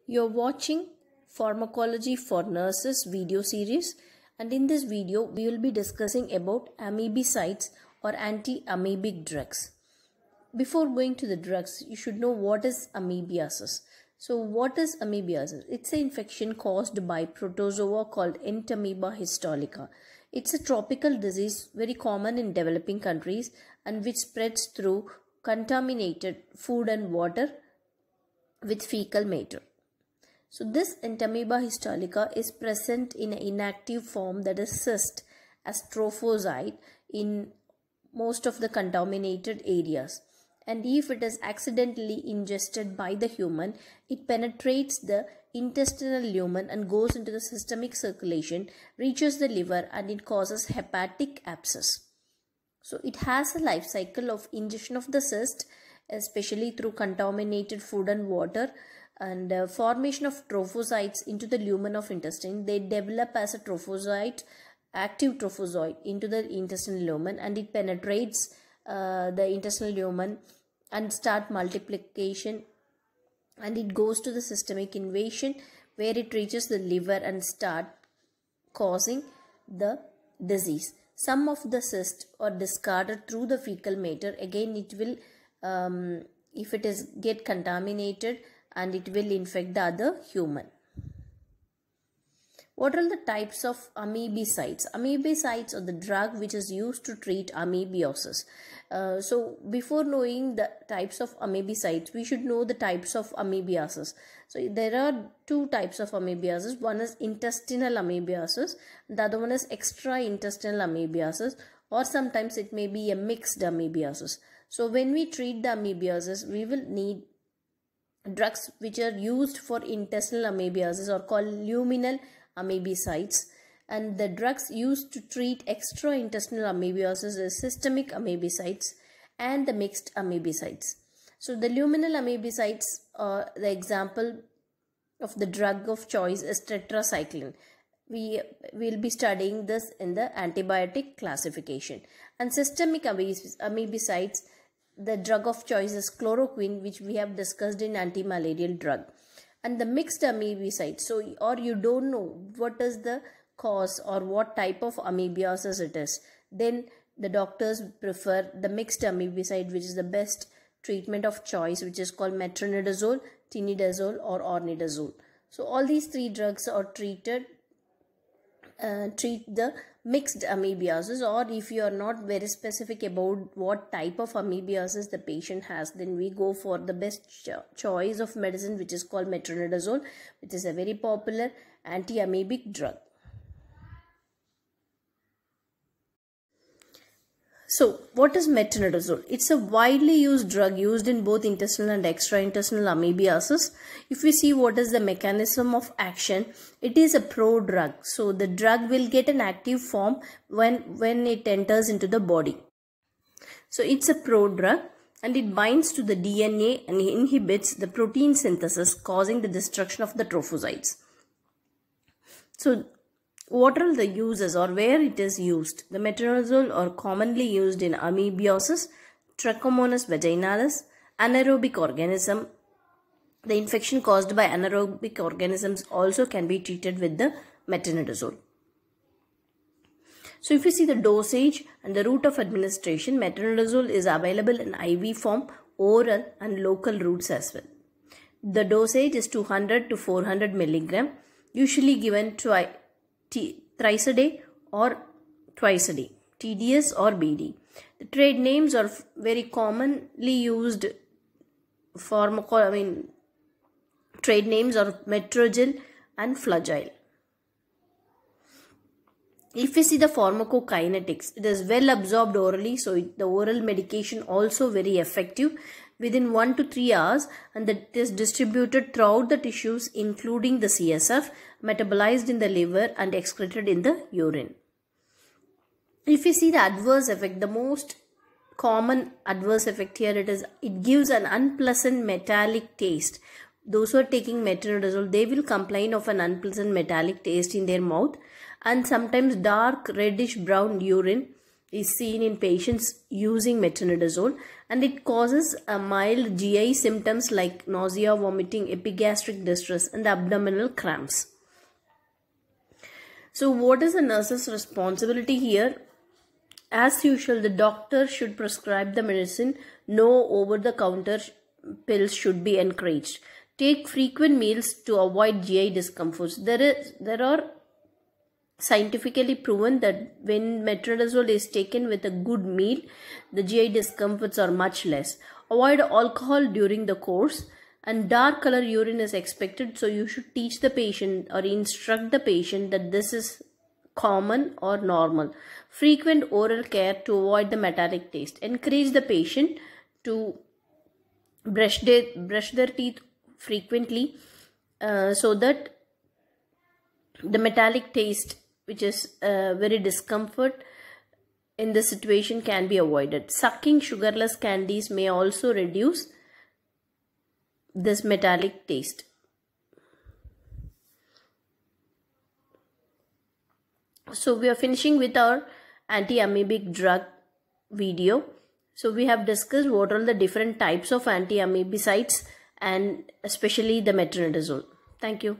You're watching Pharmacology for Nurses video series, and in this video we will be discussing about amebicides or anti-amebic drugs. Before going to the drugs, you should know what is amebiasis. So what is amebiasis? It's an infection caused by protozoa called Entamoeba histolytica. It's a tropical disease very common in developing countries and which spreads through contaminated food and water with fecal matter. So this Entamoeba histolytica is present in an inactive form, that is cyst, as trophozoite in most of the contaminated areas. And if it is accidentally ingested by the human, it penetrates the intestinal lumen and goes into the systemic circulation, reaches the liver, and it causes hepatic abscess. So it has a life cycle of ingestion of the cyst, especially through contaminated food and water, and formation of trophozoites into the lumen of intestine. They develop as a trophozoite, active trophozoite, into the intestinal lumen, and it penetrates the intestinal lumen and start multiplication, and it goes to the systemic invasion where it reaches the liver and start causing the disease. Some of the cysts are discarded through the fecal matter. Again, it will if it is get contaminated, and it will infect the other human. What are the types of amebicides? Amebicides are the drug which is used to treat amebiosis. So before knowing the types of amebicides, we should know the types of amebiasis. So there are two types of amebiasis. One is intestinal amebiasis, the other one is extra-intestinal amebiasis, or sometimes it may be a mixed amebiasis. So when we treat the amebiasis, we will need drugs which are used for intestinal amebiasis are called luminal amebicides, and the drugs used to treat extra-intestinal amebiasis is systemic amebicides and the mixed amebicides. So the luminal amebicides, the example of the drug of choice is tetracycline. We will be studying this in the antibiotic classification. And systemic amebicides, the drug of choice is chloroquine, which we have discussed in anti-malarial drug. And the mixed amebicides, so or you don't know what is the cause or what type of amebiasis it is, then the doctors prefer the mixed amebicide, which is the best treatment of choice, which is called metronidazole, tinidazole, or ornidazole. So all these three drugs are treat the mixed amebiasis, or if you are not very specific about what type of amebiasis the patient has, then we go for the best choice of medicine, which is called metronidazole, which is a very popular anti-amebic drug. So what is metronidazole? It's a widely used drug used in both intestinal and extra-intestinal amebiasis. If we see what is the mechanism of action, it is a prodrug. So the drug will get an active form when it enters into the body. So it's a prodrug, and it binds to the DNA and inhibits the protein synthesis, causing the destruction of the trophozoites. So what are the uses or where it is used? The metronidazole are commonly used in amebiosis, Trichomonas vaginalis, anaerobic organism. The infection caused by anaerobic organisms also can be treated with the metronidazole. So if you see the dosage and the route of administration, metronidazole is available in IV form, oral and local routes as well. The dosage is 200 to 400 milligram, usually given thrice a day or twice a day, TDS or BD. The trade names are very commonly used. Trade names are Metrogyl and Flagyl. If we see the pharmacokinetics, it is well absorbed orally, so the oral medication also very effective within 1 to 3 hours, and that is distributed throughout the tissues including the CSF, metabolized in the liver and excreted in the urine. If we see the adverse effect, the most common adverse effect here, it gives an unpleasant metallic taste. Those who are taking metronidazole, they will complain of an unpleasant metallic taste in their mouth, and sometimes dark reddish brown urine is seen in patients using metronidazole, and it causes a mild GI symptoms like nausea, vomiting, epigastric distress, and abdominal cramps. So what is the nurse's responsibility here? As usual, the doctor should prescribe the medicine. No over-the-counter pills should be encouraged. Take frequent meals to avoid GI discomforts. There are scientifically proven that when metronidazole is taken with a good meal, the GI discomforts are much less. Avoid alcohol during the course, and dark color urine is expected, so you should teach the patient or instruct the patient that this is common or normal. Frequent oral care to avoid the metallic taste. Encourage the patient to brush their teeth frequently so that the metallic taste, which is very discomfort in this situation, can be avoided. Sucking sugarless candies may also reduce this metallic taste. So we are finishing with our anti-amoebic drug video. So we have discussed what are the different types of anti-amebicides and especially the metronidazole. Thank you.